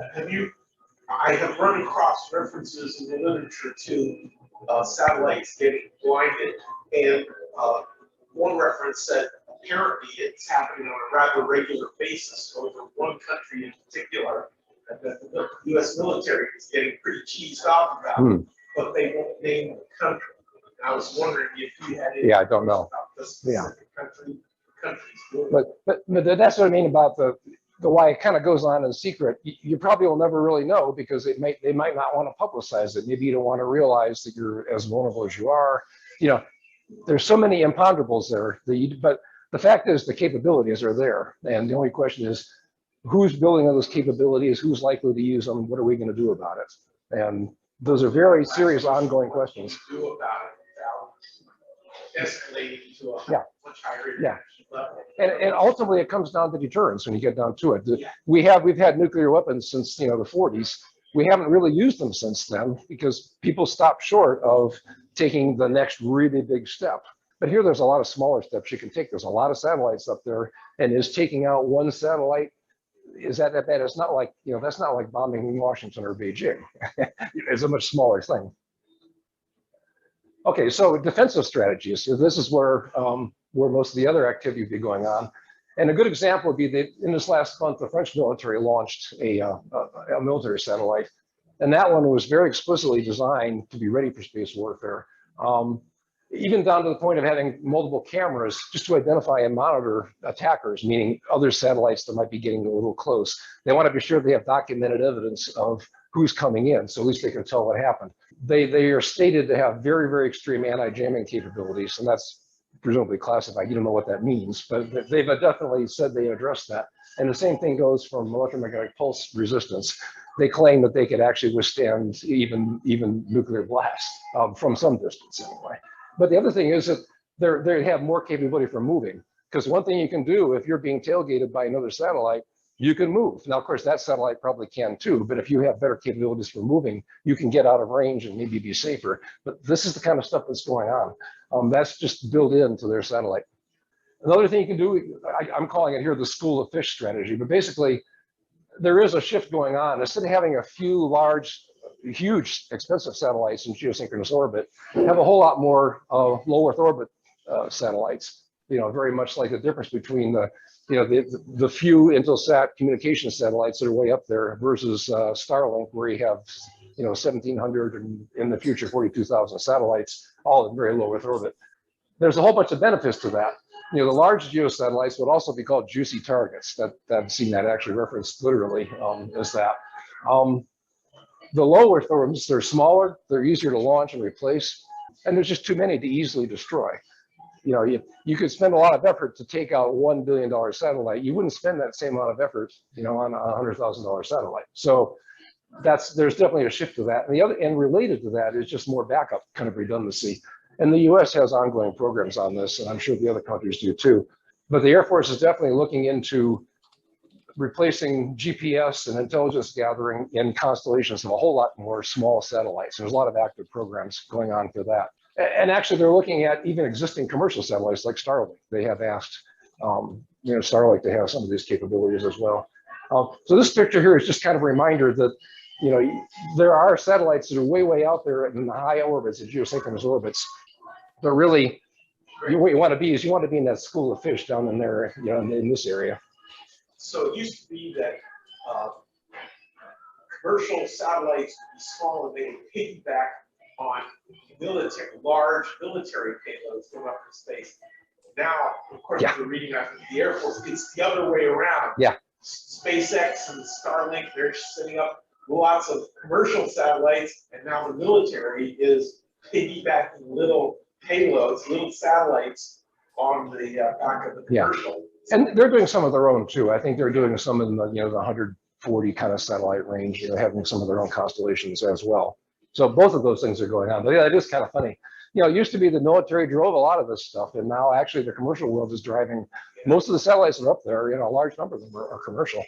I have run across references in the literature to satellites getting blinded, and one reference said apparently it's happening on a rather regular basis over one country in particular, and that the U.S. military is getting pretty cheesed off about, but they won't name the country. I was wondering if you had any I don't know about the specific countries. But that's what I mean about the why it kind of goes on in secret. You probably will never really know because they might not want to publicize it. Maybe you don't want to realize that you're as vulnerable as you are. There's so many imponderables there. But the fact is the capabilities are there. And the only question is who's building those capabilities, who's likely to use them, what are we going to do about it? And those are very serious ongoing questions. Do about it without escalating to a much higher level. And ultimately it comes down to deterrence when you get down to it. We've had nuclear weapons since the 40s. We haven't really used them since then because people stopped short of taking the next really big step. But here there's a lot of smaller steps you can take. There's a lot of satellites up there, and is taking out one satellite, is that bad? It's not like, that's not like bombing Washington or Beijing. It's a much smaller thing. Okay, so defensive strategies. So this is where most of the other activity would be going on. And a good example would be that in this last month, the French military launched a military satellite. And that one was very explicitly designed to be ready for space warfare. Even down to the point of having multiple cameras just to identify and monitor attackers, meaning other satellites that might be getting a little close. They want to be sure they have documented evidence of who's coming in, so at least they can tell what happened. They are stated to have very, very extreme anti-jamming capabilities, and that's presumably classified. You don't know what that means, but they've definitely said they address that. And the same thing goes from electromagnetic pulse resistance. They claim that they could actually withstand even nuclear blast from some distance anyway. But the other thing is that they have more capability for moving, because one thing you can do if you're being tailgated by another satellite, you can move. Now, of course, that satellite probably can too, but if you have better capabilities for moving, you can get out of range and maybe be safer. But this is the kind of stuff that's going on. That's just built into their satellite. Another thing you can do, I'm calling it here the school of fish strategy, but basically there is a shift going on. Instead of having a few large, huge, expensive satellites in geosynchronous orbit, have a whole lot more low Earth orbit satellites. Very much like the difference between the few Intelsat communication satellites that are way up there versus Starlink, where you have 1,700 and in the future 42,000 satellites, all in very low Earth orbit. There's a whole bunch of benefits to that. the large geosatellites would also be called juicy targets. That I've seen that actually referenced literally as that. The low Earth orbits, they're smaller, they're easier to launch and replace, and there's just too many to easily destroy. You could spend a lot of effort to take out $1 billion satellite. You wouldn't spend that same amount of effort, on a $100,000 satellite. So there's definitely a shift to that. And related to that is just more backup kind of redundancy. And the US has ongoing programs on this, and I'm sure the other countries do too. But the Air Force is definitely looking into replacing GPS and intelligence gathering in constellations of a whole lot more small satellites. There's a lot of active programs going on for that. And actually, they're looking at even existing commercial satellites like Starlink. They have asked, Starlink to have some of these capabilities as well. So this picture here is just kind of a reminder that, there are satellites that are way, way out there in the high orbits, the geosynchronous orbits. But really, what you want to be in that school of fish down in there, in this area. So it used to be that commercial satellites would be small and they would piggyback on large military payloads going up in space. Now, of course, we're reading out from the Air Force, it's the other way around. Yeah. SpaceX and Starlink, they're setting up lots of commercial satellites, and now the military is piggybacking little payloads, little satellites on the back of the commercial. And they're doing some of their own too. I think they're doing some in the, the 140 kind of satellite range, having some of their own constellations as well. So both of those things are going on. But yeah, it is kind of funny. It used to be the military drove a lot of this stuff, and now actually the commercial world is driving most of the satellites that are up there. A large number of them are commercial.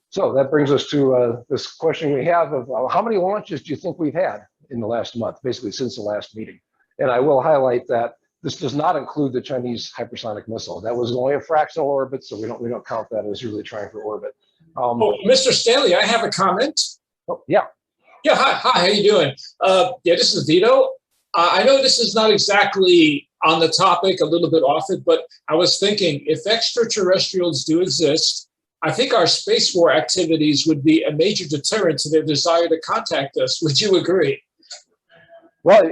So that brings us to this question we have of how many launches do you think we've had in the last month, basically since the last meeting? And I will highlight that this does not include the Chinese hypersonic missile. That was only a fractional orbit, so we don't count that as really trying for orbit. Mr. Stanley, I have a comment. Oh, yeah. Yeah, hi, how you doing? This is Vito. I know this is not exactly on the topic, a little bit off it, but I was thinking if extraterrestrials do exist, I think our space war activities would be a major deterrent to their desire to contact us. Would you agree? Well,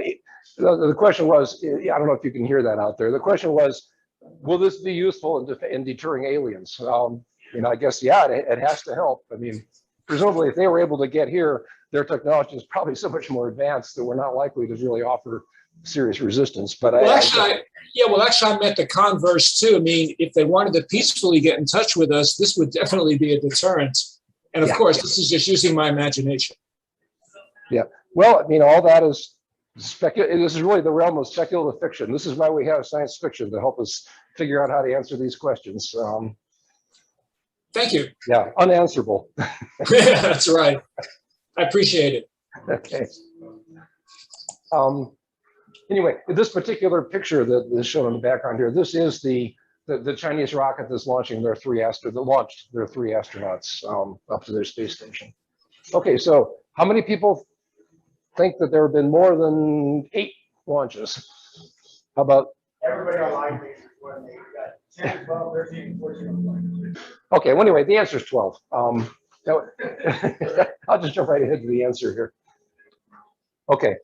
the question was, I don't know if you can hear that out there. The question was, will this be useful in deterring aliens? I guess, yeah, it has to help. I mean, presumably if they were able to get here, their technology is probably so much more advanced that we're not likely to really offer serious resistance. But actually, I meant the converse too. I mean, if they wanted to peacefully get in touch with us, this would definitely be a deterrent. And of course, this is just using my imagination. Yeah. Well, all that is this is really the realm of speculative fiction. This is why we have science fiction to help us figure out how to answer these questions. Thank you. Yeah, unanswerable. That's right. I appreciate it. Okay. Anyway, this particular picture that is shown in the background here, this is the Chinese rocket that's launching their three astronauts up to their space station. Okay, so how many people think that there have been more than 8 launches? How about everybody online? When they got 10, 12, 13, 14. Okay, well, anyway, the answer is 12. I'll just jump right ahead to the answer here. Okay.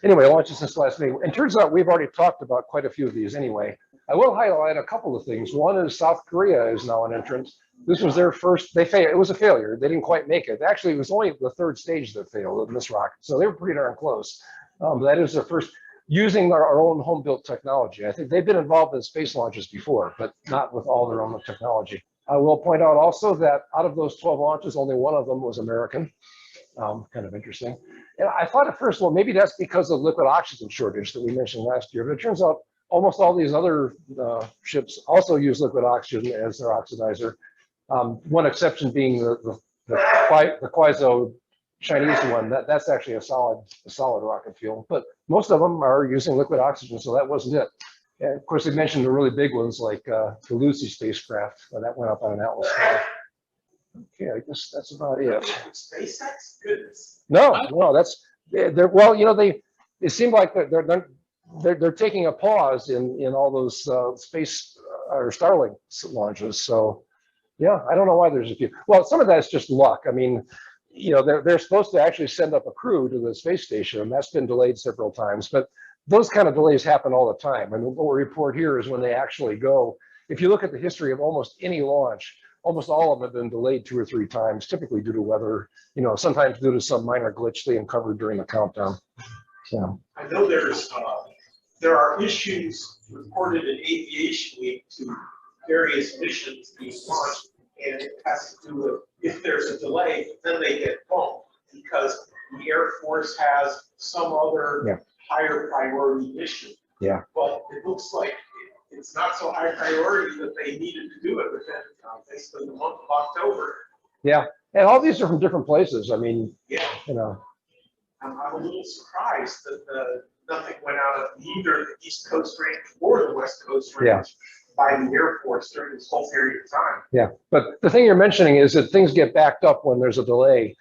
Anyway, launches since last meeting. It turns out we've already talked about quite a few of these anyway. I will highlight a couple of things. One is South Korea is now an entrant. This was their first, they failed. It was a failure. They didn't quite make it. Actually, it was only the 3rd stage that failed in this rocket. So they were pretty darn close. That is their first, using our own home-built technology. I think they've been involved in space launches before, but not with all their own technology. I will point out also that out of those 12 launches, only one of them was American. Kind of interesting. And I thought at first, well, maybe that's because of liquid oxygen shortage that we mentioned last year. But it turns out almost all these other ships also use liquid oxygen as their oxidizer. One exception being the Quasar Chinese one. That's actually a solid rocket fuel. But most of them are using liquid oxygen, so that wasn't it. And of course, they mentioned the really big ones like the Lucy spacecraft. That went up on an Atlas V. Okay, I guess that's about it. SpaceX? Goodness. No, they're well, it seemed like they're taking a pause in all those space or Starlink launches. So yeah, I don't know why there's a few. Well, some of that's just luck. I mean, they're supposed to actually send up a crew to the space station, and that's been delayed several times. But those kind of delays happen all the time. And what we report here is when they actually go. If you look at the history of almost any launch, almost all of them have been delayed 2 or 3 times, typically due to weather, sometimes due to some minor glitch they uncovered during the countdown. So I know there are issues reported in Aviation Week to various missions being launched, and it has to do with if there's a delay, then they get bumped because the Air Force has some other higher priority mission. Yeah. But it looks like it's not so high priority that they needed to do it within basically the month of October. Yeah, and all these are from different places. I mean, Yeah. I'm a little surprised that nothing went out of either the East Coast Range or the West Coast Range by the Air Force during this whole period of time. Yeah, but the thing you're mentioning is that things get backed up when there's a delay.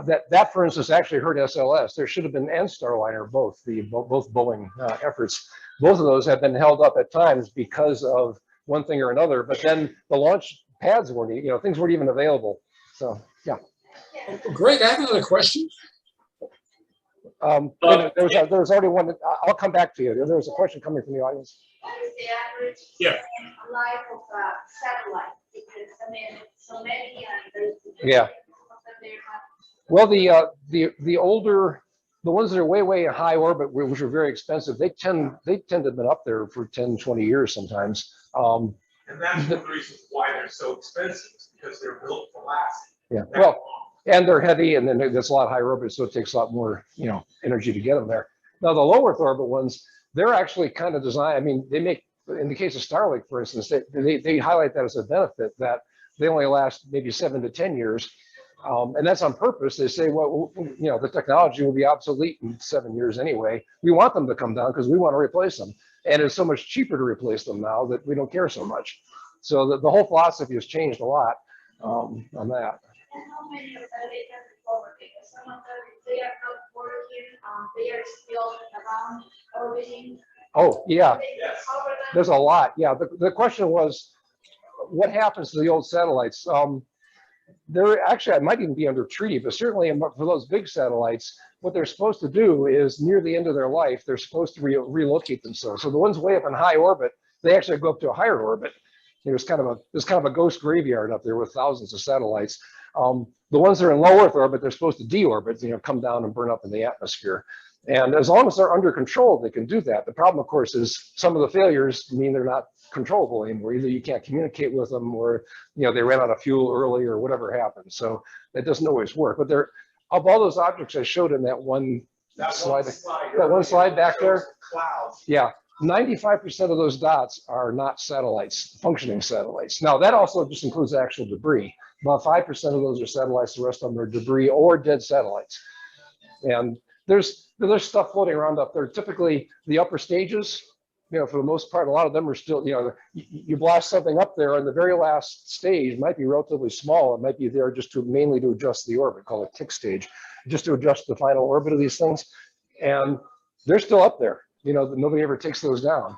That, for instance, actually hurt SLS. There should have been and Starliner, both Boeing efforts. Both of those have been held up at times because of one thing or another. But then the launch pads weren't, things weren't even available. So yeah. Greg, I have another question. There was already one. I'll come back to you. There was a question coming from the audience. What is the average life of a satellite? Because I mean, so many and there's Well, the older, the ones that are way in high orbit, which are very expensive, they tend to have been up there for 10, 20 years sometimes. And that's one of the reasons why they're so expensive, because they're built to last. Yeah. Well, and they're heavy, and then there's a lot of high orbit, so it takes a lot more, energy to get them there. Now, the low Earth orbit ones, they're actually kind of designed. I mean, they make, in the case of Starlink, for instance, they highlight that as a benefit that they only last maybe 7 to 10 years. And that's on purpose. They say, well, the technology will be obsolete in 7 years anyway. We want them to come down because we want to replace them. And it's so much cheaper to replace them now that we don't care so much. So the whole philosophy has changed a lot on that. And how many of them they can recover? Because some of them, they are not working, they are still around orbiting. Oh, yeah, Yes. there's a lot. Yeah, the question was, what happens to the old satellites? They're actually, I might even be under treaty, but certainly for those big satellites, what they're supposed to do is near the end of their life, they're supposed to relocate themselves. So the ones way up in high orbit, they actually go up to a higher orbit. There's kind of a ghost graveyard up there with thousands of satellites. The ones that are in low Earth orbit, they're supposed to deorbit, come down and burn up in the atmosphere. And as long as they're under control, they can do that. The problem, of course, is some of the failures mean they're not controllable anymore. Either you can't communicate with them, or they ran out of fuel early, or whatever happened. So that doesn't always work. But of all those objects I showed in that one slide back there, clouds. Yeah, 95% of those dots are not satellites, functioning satellites. Now that also just includes actual debris. About 5% of those are satellites. The rest of them are debris or dead satellites. And there's stuff floating around up there. Typically, the upper stages, for the most part, a lot of them are still, you blast something up there, and the very last stage might be relatively small. It might be there just mainly to adjust the orbit, called a tick stage, just to adjust the final orbit of these things. And they're still up there. Nobody ever takes those down.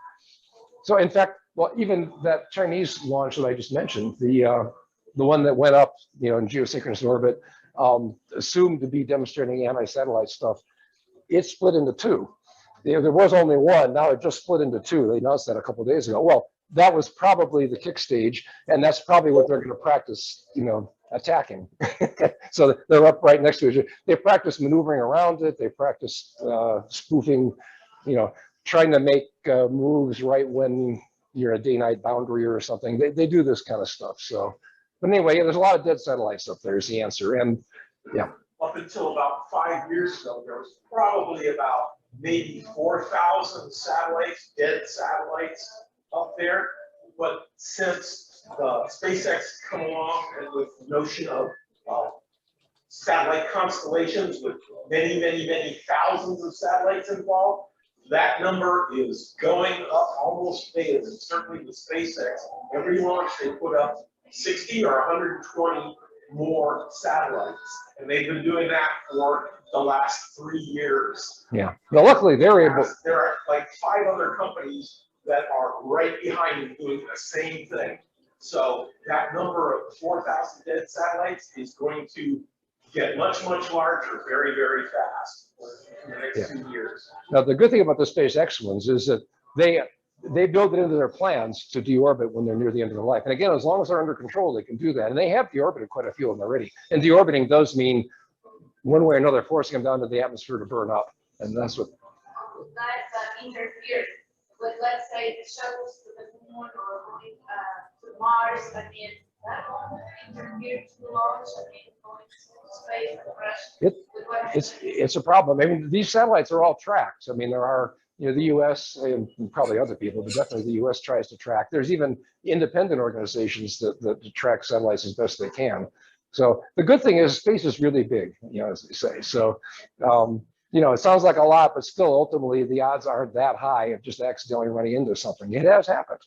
So in fact, well, even that Chinese launch that I just mentioned, the one that went up, in geosynchronous orbit, assumed to be demonstrating anti-satellite stuff, it split into 2. There was only one. Now it just split into 2. They announced that a couple of days ago. Well, that was probably the kick stage, and that's probably what they're going to practice, attacking. So they're up right next to it. They practice maneuvering around it. They practice spoofing, trying to make moves right when you're a day-night boundary or something. They do this kind of stuff. So, but anyway, there's a lot of dead satellites up there is the answer. And yeah. Up until about 5 years ago, there was probably about maybe 4,000 satellites, dead satellites up there. But since SpaceX come along and with the notion of satellite constellations with many thousands of satellites involved, that number is going up almost daily. Certainly with SpaceX, every launch they put up 60 or 120 more satellites, and they've been doing that for the last 3 years. Yeah. Well, luckily they're able. There are like 5 other companies that are right behind them doing the same thing. So that number of 4,000 dead satellites is going to get much larger very fast. in the next 2 years. Now, the good thing about the SpaceX ones is that they build it into their plans to deorbit when they're near the end of their life. And again, as long as they're under control, they can do that. And they have deorbited quite a few of them already. And deorbiting does mean one way or another forcing them down to the atmosphere to burn up. And that's what. That interfere with, let's say, the shuttles to the moon or going to Mars. I mean, that won't interfere too launch. I mean, going to space and crash. It's a problem. I mean, these satellites are all tracked. I mean, there are, the U.S. and probably other people, but definitely the U.S. tries to track. There's even independent organizations that track satellites as best they can. So the good thing is space is really big, as they say. So, it sounds like a lot, but still, ultimately, the odds aren't that high of just accidentally running into something. It has happened.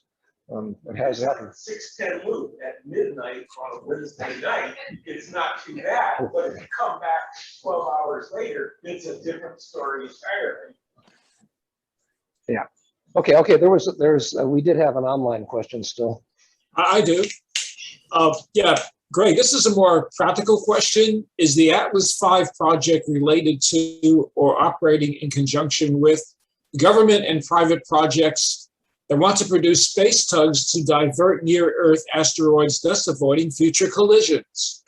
It has happened. 6:10 loop at midnight on a Wednesday night, it's not too bad. But if you come back 12 hours later, it's a different story entirely. Yeah. Okay. We did have an online question still. I do. Yeah, Greg, this is a more practical question. Is the Atlas V project related to or operating in conjunction with government and private projects that want to produce space tugs to divert near-Earth asteroids, thus avoiding future collisions?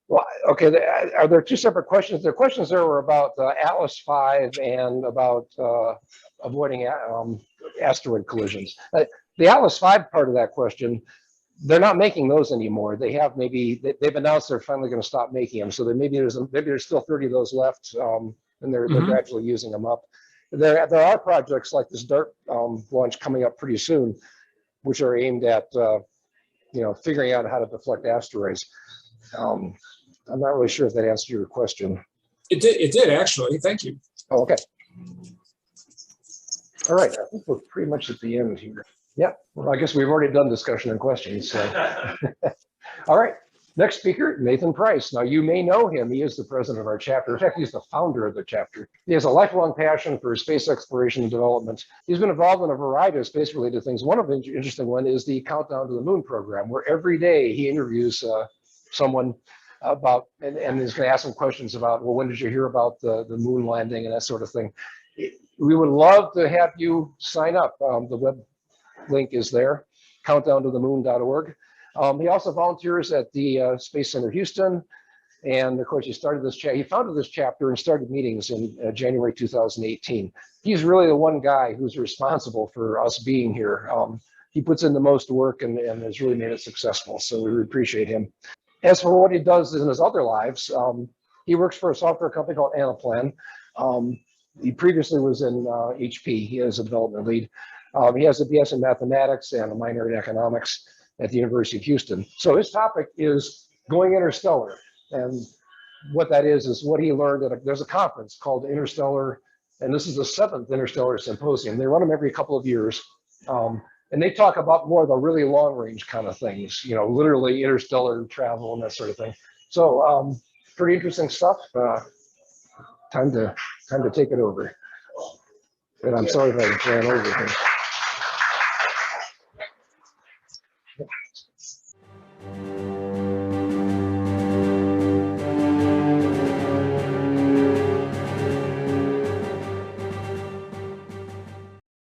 Well, okay, are there two separate questions? The questions there were about Atlas V and about avoiding asteroid collisions. The Atlas V part of that question, they're not making those anymore. They have they've announced they're finally going to stop making them. So maybe there's still 30 of those left, and they're gradually using them up. There are projects like this DART launch coming up pretty soon, which are aimed at figuring out how to deflect asteroids. I'm not really sure if that answered your question. It did actually. Thank you. Oh, okay. All right. I think we're pretty much at the end here. Yeah. Well, I guess we've already done discussion and questions. So. All right. Next speaker, Nathan Price. Now, you may know him. He is the president of our chapter. In fact, he's the founder of the chapter. He has a lifelong passion for space exploration and development. He's been involved in a variety of space-related things. One of the interesting one is the Countdown to the Moon program, where every day he interviews someone about, and is going to ask them questions about, well, when did you hear about the moon landing and that sort of thing. We would love to have you sign up. The web link is there, countdowntothemoon.org. He also volunteers at the Space Center Houston. And of course, he founded this chapter and started meetings in January 2018. He's really the one guy who's responsible for us being here. He puts in the most work and has really made it successful. So we appreciate him. As for what he does in his other lives, he works for a software company called Anaplan. He previously was in HP. He is a development lead. He has a BS in mathematics and a minor in economics at the University of Houston. So his topic is going interstellar. And what that is what he learned there's a conference called Interstellar, and this is the 7th Interstellar Symposium. They run them every couple of years. And they talk about more of the really long range kind of things, literally interstellar travel and that sort of thing. So pretty interesting stuff. Time to take it over. And I'm sorry if I ran over here.